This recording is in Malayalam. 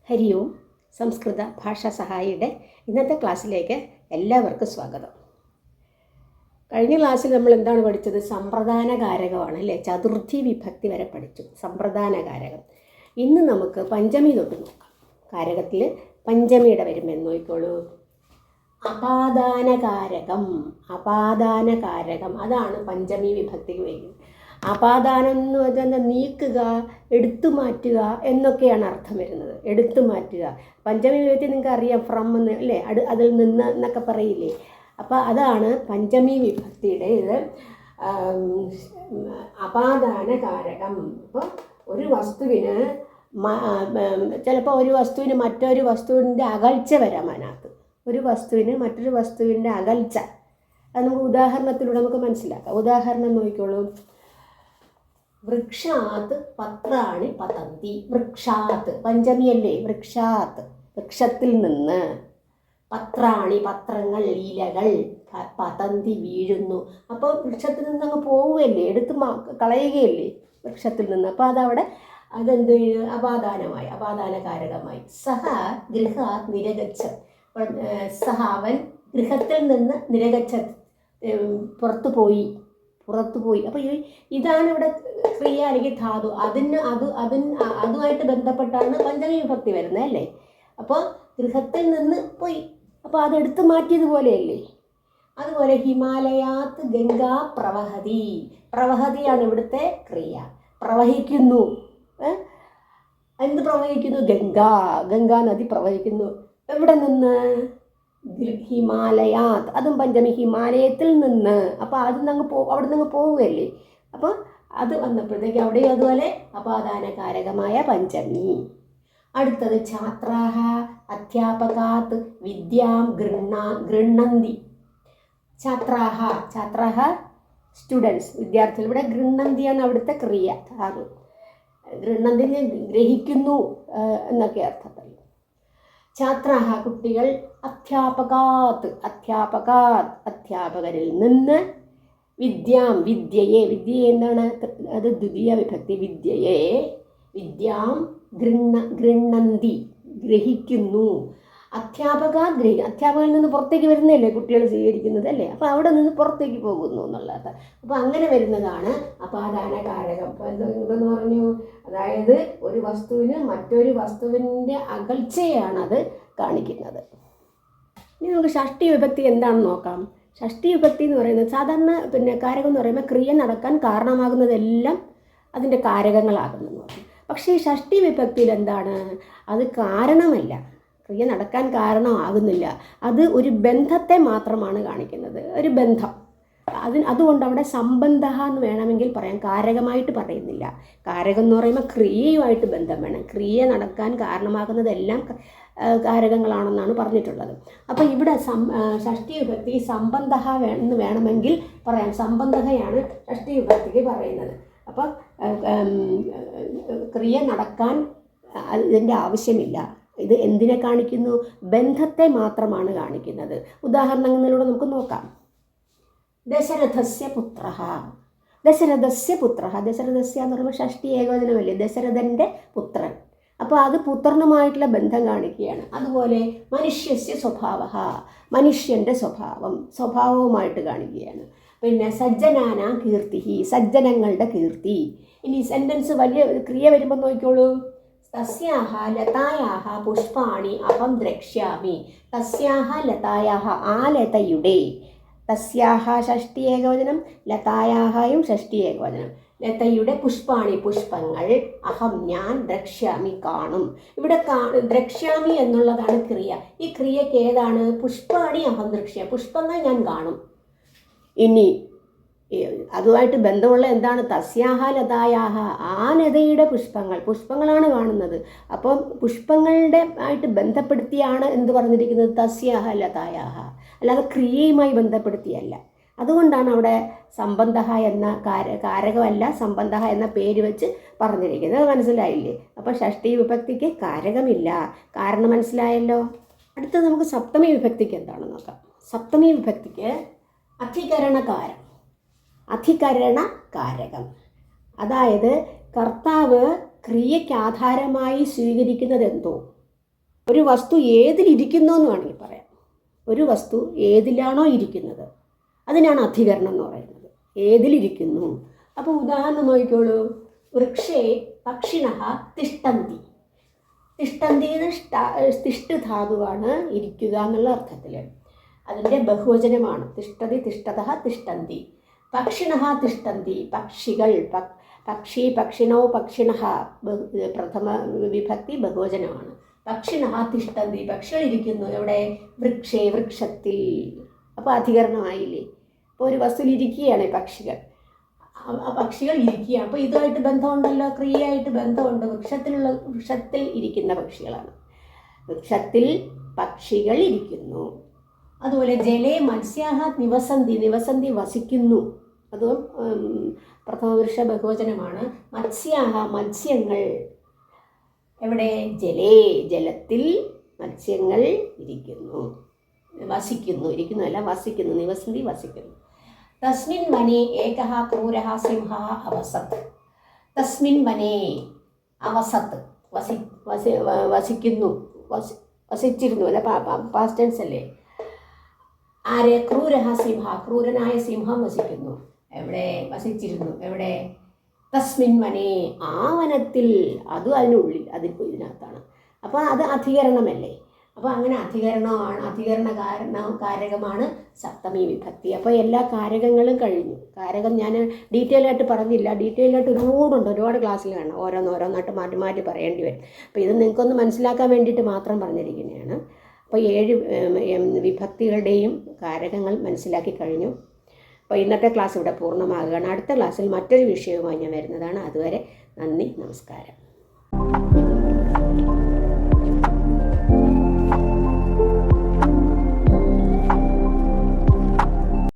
ഹരി ഓം. സംസ്കൃത ഭാഷാ സഹായിയുടെ ഇന്നത്തെ ക്ലാസ്സിലേക്ക് എല്ലാവർക്കും സ്വാഗതം. കഴിഞ്ഞ ക്ലാസ്സിൽ നമ്മൾ എന്താണ് പഠിച്ചത്? സമ്പ്രദാന കാരകമാണ് അല്ലേ? ചതുർത്ഥി വിഭക്തി വരെ പഠിച്ചു. സമ്പ്രദാന കാരകം. ഇന്ന് നമുക്ക് പഞ്ചമി തൊട്ട് നോക്കാം. കാരകത്തിൽ പഞ്ചമിയുടെ വരുമെന്ന് നോക്കിക്കോളൂ. അപാദാന കാരകം. അപാദാന കാരകം അതാണ് പഞ്ചമി വിഭക്തിക്ക് വരുന്നത്. അപാദാനം എന്ന് വെച്ചാൽ നീക്കുക, എടുത്തു മാറ്റുക എന്നൊക്കെയാണ് അർത്ഥം വരുന്നത്. എടുത്തു മാറ്റുക. പഞ്ചമി വിഭക്തി നിങ്ങൾക്ക് അറിയാം, ഫ്രം എന്ന് അല്ലേ, അതിൽ നിന്ന് എന്നൊക്കെ പറയില്ലേ. അപ്പോൾ അതാണ് പഞ്ചമി വിഭക്തിയുടെ ഇത് അപാദാന കാരകം. അപ്പോൾ ഒരു വസ്തുവിന് ചിലപ്പോൾ ഒരു വസ്തുവിന് മറ്റൊരു വസ്തുവിൻ്റെ അകൽച്ച വരാം. അതിനകത്ത് ഒരു വസ്തുവിന് മറ്റൊരു വസ്തുവിൻ്റെ അകൽച്ച, അത് നമുക്ക് ഉദാഹരണത്തിലൂടെ നമുക്ക് മനസ്സിലാക്കാം. ഉദാഹരണം നോക്കിക്കോളൂ. വൃക്ഷാത്ത് പത്രാണി പതന്തി. വൃക്ഷാത്ത് പഞ്ചമിയല്ലേ? വൃക്ഷാത്ത് വൃക്ഷത്തിൽ നിന്ന്, പത്രാണി പത്രങ്ങൾ, ഇലകൾ, പതന്തി വീഴുന്നു. അപ്പോൾ വൃക്ഷത്തിൽ നിന്ന് അങ്ങ് പോവുകയല്ലേ, എടുത്ത് കളയുകയല്ലേ വൃക്ഷത്തിൽ നിന്ന്. അപ്പോൾ അതവിടെ അതെന്ത് അപാദാനമായി, അപാദാനകാരകമായി. സഹ ഗൃഹാത് നിരഗച്ഛ. സഹ അവൻ ഗൃഹത്തിൽ നിന്ന് നിരഗച്ഛ പുറത്തു പോയി. അപ്പോൾ ഇതാണ് ഇവിടെ ക്രിയ അല്ലെങ്കിൽ ധാതു. അതുമായിട്ട് ബന്ധപ്പെട്ടാണ് പഞ്ചമി വിഭക്തി വരുന്നത് അല്ലേ. അപ്പോൾ ഗൃഹത്തിൽ നിന്ന് പോയി, അപ്പോൾ അതെടുത്ത് മാറ്റിയതുപോലെയല്ലേ. അതുപോലെ ഹിമാലയാത്ത് ഗംഗാ പ്രവഹതി. പ്രവഹതിയാണ് ഇവിടുത്തെ ക്രിയ. പ്രവഹിക്കുന്നു. എന്ത് പ്രവഹിക്കുന്നു? ഗംഗാ നദി പ്രവഹിക്കുന്നു. എവിടെ നിന്ന്? ഹിമാലയാത്. അതും പഞ്ചമി, ഹിമാലയത്തിൽ നിന്ന്. അപ്പോൾ അവിടെ നിന്ന് പോവുകയല്ലേ. അപ്പോൾ അത് വന്നപ്പോഴത്തേക്ക് അവിടെ അതുപോലെ അപാദാനകാരകമായ പഞ്ചമി. അടുത്തത് ഛാത്രാഹ അധ്യാപകാത് വിദ്യാം ഗൃണ്ണന്തി. ഛാത്രാഹ സ്റ്റുഡൻസ്, വിദ്യാർത്ഥികൾ. ഇവിടെ ഗൃണ്ണന്തിയാണ് അവിടുത്തെ ക്രിയ. അത് ഗൃണ്ണന്തിനെ ഗ്രഹിക്കുന്നു എന്നൊക്കെ അർത്ഥത്തിൽ. ഛാത്രാഹ കുട്ടികൾ, അധ്യാപകാത് അധ്യാപകരിൽ നിന്ന്, വിദ്യാം വിദ്യയെ എന്താണ്? അത് ദ്വിതീയ വിഭക്തി. വിദ്യാം ഗൃണ്ണന്തി ഗ്രഹിക്കുന്നു. അധ്യാപകരിൽ നിന്ന് പുറത്തേക്ക് വരുന്നതല്ലേ കുട്ടികൾ സ്വീകരിക്കുന്നത് അല്ലേ. അപ്പോൾ അവിടെ നിന്ന് പുറത്തേക്ക് പോകുന്നു എന്നുള്ളത്. അപ്പോൾ അങ്ങനെ വരുന്നതാണ് അപാദാന കാരകം. അപ്പോൾ എന്തെന്ന് പറഞ്ഞു? അതായത് ഒരു വസ്തുവിന് മറ്റൊരു വസ്തുവിൻ്റെ അകൽച്ചയാണത് കാണിക്കുന്നത്. ഇനി നമുക്ക് ഷഷ്ടി വിഭക്തി എന്താണെന്ന് നോക്കാം. ഷഷ്ടി വിഭക്തി എന്ന് പറയുന്നത് സാധാരണ കാരകം എന്ന് പറയുമ്പോൾ ക്രിയ നടക്കാൻ കാരണമാകുന്നതെല്ലാം അതിൻ്റെ കാരകങ്ങളാകുന്നു. പക്ഷേ ഈ ഷഷ്ടി വിഭക്തിയിൽ എന്താണ്? അത് കാരണമല്ല, ക്രിയ നടക്കാൻ കാരണമാകുന്നില്ല. അത് ഒരു ബന്ധത്തെ മാത്രമാണ് കാണിക്കുന്നത്, ഒരു ബന്ധം. അതുകൊണ്ട് അവിടെ സംബന്ധ എന്ന് വേണമെങ്കിൽ പറയാം, കാരകമായിട്ട് പറയുന്നില്ല. കാരകം എന്ന് പറയുമ്പോൾ ക്രിയയുമായിട്ട് ബന്ധം വേണം. ക്രിയ നടക്കാൻ കാരണമാകുന്നതെല്ലാം കാരകങ്ങളാണെന്നാണ് പറഞ്ഞിട്ടുള്ളത്. അപ്പോൾ ഇവിടെ ഷഷ്ടി വിഭക്തി സംബന്ധ എന്ന് വേണമെങ്കിൽ പറയാം. സംബന്ധയാണ് ഷഷ്ടി വിഭക്തിക്ക് പറയുന്നത്. അപ്പോൾ ക്രിയ നടക്കാൻ ഇതിൻ്റെ ആവശ്യമില്ല. ഇത് എന്തിനെ കാണിക്കുന്നു? ബന്ധത്തെ മാത്രമാണ് കാണിക്കുന്നത്. ഉദാഹരണങ്ങളിലൂടെ നമുക്ക് നോക്കാം. ദശരഥസ്യ പുത്രഃ. ദശരഥസ്യ എന്ന് പറയുമ്പോൾ ഷഷ്ടി ഏകവചനമല്ലേ, ദശരഥൻ്റെ പുത്രൻ. അപ്പോൾ അത് പുത്രനുമായിട്ടുള്ള ബന്ധം കാണിക്കുകയാണ്. അതുപോലെ മനുഷ്യസ്യ സ്വഭാവഃ, മനുഷ്യൻ്റെ സ്വഭാവവുമായിട്ട് കാണിക്കുകയാണ്. പിന്നെ സജ്ജനാനാം കീർത്തി, സജ്ജനങ്ങളുടെ കീർത്തി. ഇനി സെൻറ്റൻസ് വലിയ ക്രിയ വരുമ്പോൾ നോക്കിക്കോളൂ. തസ്യാഹ ലതായാഹ പുഷ്പാണി അഹം ദ്രക്ഷ്യാമി. തസ്യാഹ ലതായാഹ, ആ ലതയുടെ. തസ്യാഹ ഷഷ്ടി ഏകവചനം, ലതായാഹയും ഷഷ്ടി ഏകവചനം. ലതയുടെ പുഷ്പാണി പുഷ്പങ്ങൾ, അഹം ഞാൻ, ദ്രക്ഷ്യാമി കാണും. ഇവിടെ ദ്രക്ഷ്യാമി എന്നുള്ളതാണ് ക്രിയ. ഈ ക്രിയക്ക് ഏതാണ്? പുഷ്പാണി അഹം ദ്രക്ഷ്യ, പുഷ്പങ്ങൾ ഞാൻ കാണും. ഇനി അതുമായിട്ട് ബന്ധമുള്ള എന്താണ്? തസ്യാഹ ലതായാഹ, ആ ലതയുടെ പുഷ്പങ്ങളാണ് കാണുന്നത്. അപ്പോൾ പുഷ്പങ്ങളുടെ ആയിട്ട് ബന്ധപ്പെടുത്തിയാണ് എന്ത് പറഞ്ഞിരിക്കുന്നത്? തസ്യാഹ ലതായാഹ, അല്ലാതെ ക്രിയയുമായി ബന്ധപ്പെടുത്തിയല്ല. അതുകൊണ്ടാണ് അവിടെ സംബന്ധ എന്ന കാരകമല്ല, സംബന്ധ എന്ന പേര് വെച്ച് പറഞ്ഞിരിക്കുന്നത്. മനസ്സിലായില്ലേ? അപ്പോൾ ഷഷ്ടി വിഭക്തിക്ക് കാരകമില്ല. കാരണം മനസ്സിലായല്ലോ. അടുത്തത് നമുക്ക് സപ്തമി വിഭക്തിക്ക് എന്താണെന്ന് നോക്കാം. സപ്തമി വിഭക്തിക്ക് അധികരണകാരകം. അതായത് കർത്താവ് ക്രിയയ്ക്ക് ആധാരമായി സ്വീകരിക്കുന്നതെന്തോ, ഒരു വസ്തു ഏതിലിരിക്കുന്നു എന്ന് വേണമെങ്കിൽ പറയാം. ഒരു വസ്തു ഏതിലാണോ ഇരിക്കുന്നത് അതിനാണ് അധികരണം എന്ന് പറയുന്നത്. ഏതിലിരിക്കുന്നു. അപ്പോൾ ഉദാഹരണം നോക്കിക്കോളൂ. വൃക്ഷേ പക്ഷിണഃ തിഷ്ടന്തി. തിഷ്ടന്തി തിഷ്ട് ധാതുവാണ്, ഇരിക്കുക എന്നുള്ള അർത്ഥത്തിൽ. അതിൻ്റെ ബഹുവചനമാണ് തിഷ്ടതി, തിഷ്ടതഃ, തിഷ്ടന്തി. പക്ഷിണഃ തിഷ്ടന്തി, പക്ഷികൾ. പക്ഷി, പക്ഷിണോ, പക്ഷിണഃ പ്രഥമ വിഭക്തി ബഹുവചനമാണ്. പക്ഷിണഃ തിഷ്ടന്തി, പക്ഷികൾ ഇരിക്കുന്നു. എവിടെ? വൃക്ഷേ, വൃക്ഷത്തിൽ. അപ്പോൾ അധികരണമായില്ലേ. അപ്പോൾ ഒരു വസ്തുവിൽ ഇരിക്കുകയാണ് പക്ഷികൾ. പക്ഷികൾ ഇരിക്കുകയാണ്. അപ്പോൾ ഇതുമായിട്ട് ബന്ധമുണ്ടല്ലോ, ക്രിയയായിട്ട് ബന്ധമുണ്ട്. വൃക്ഷത്തിൽ ഇരിക്കുന്ന പക്ഷികളാണ്. വൃക്ഷത്തിൽ പക്ഷികൾ ഇരിക്കുന്നു. അതുപോലെ ജലേ മത്സ്യാഹ നിവസന്തി. നിവസന്തി വസിക്കുന്നു. അതും പ്രഥമപുരുഷ ബഹുവചനമാണ്. മത്സ്യാഹ മത്സ്യങ്ങൾ. എവിടെ? ജലേ, ജലത്തിൽ മത്സ്യങ്ങൾ ഇരിക്കുന്നു. വസിക്കുന്നു, ഇരിക്കുന്നു അല്ല, വസിക്കുന്നു. നിവസന്തി വസിക്കുന്നു. തസ്മിൻ വനേ ഏകഃ ക്രൂരഃ സിംഹഃ അവസത്. തസ്മിൻ വനേ അവസത്ത്, വസിക്കുന്നു, വസിച്ചിരുന്നു അല്ല, പാസ്റ്റ് ടെൻസ് അല്ലേ. ആരെ? ക്രൂരഃ സിംഹ, ക്രൂരനായ സിംഹം വസിക്കുന്നു. എവിടെ? വസിച്ചിരുന്നു. എവിടെ? തസ്മിൻ വനേ, ആ വനത്തിൽ. അതും അതിനുള്ളിൽ, ഇതിനകത്താണ്. അപ്പോൾ അത് അധികരണമല്ലേ. അപ്പോൾ അങ്ങനെ അധികരണമാണ്. കാരകമാണ് സപ്തമി വിഭക്തി. അപ്പോൾ എല്ലാ കാരകങ്ങളും കഴിഞ്ഞു. കാരകം ഞാൻ ഡീറ്റെയിൽ ആയിട്ട് പറഞ്ഞില്ല. ഡീറ്റെയിൽ ആയിട്ട് ഒരുപാട് ക്ലാസ്സിൽ കാണാം. ഓരോന്നായിട്ട് മാറ്റി മാറ്റി പറയേണ്ടി വരും. അപ്പോൾ ഇത് നിങ്ങൾക്കൊന്ന് മനസ്സിലാക്കാൻ വേണ്ടിയിട്ട് മാത്രം പറഞ്ഞിരിക്കുന്നതാണ്. അപ്പോൾ 7 വിഭക്തികളുടെയും കാരകങ്ങൾ മനസ്സിലാക്കി കഴിഞ്ഞു. അപ്പോൾ ഇന്നത്തെ ക്ലാസ് ഇവിടെ പൂർണ്ണമാകുകയാണ്. അടുത്ത ക്ലാസ്സിൽ മറ്റൊരു വിഷയവുമായി ഞാൻ വരുന്നതാണ്. അതുവരെ നന്ദി, നമസ്കാരം.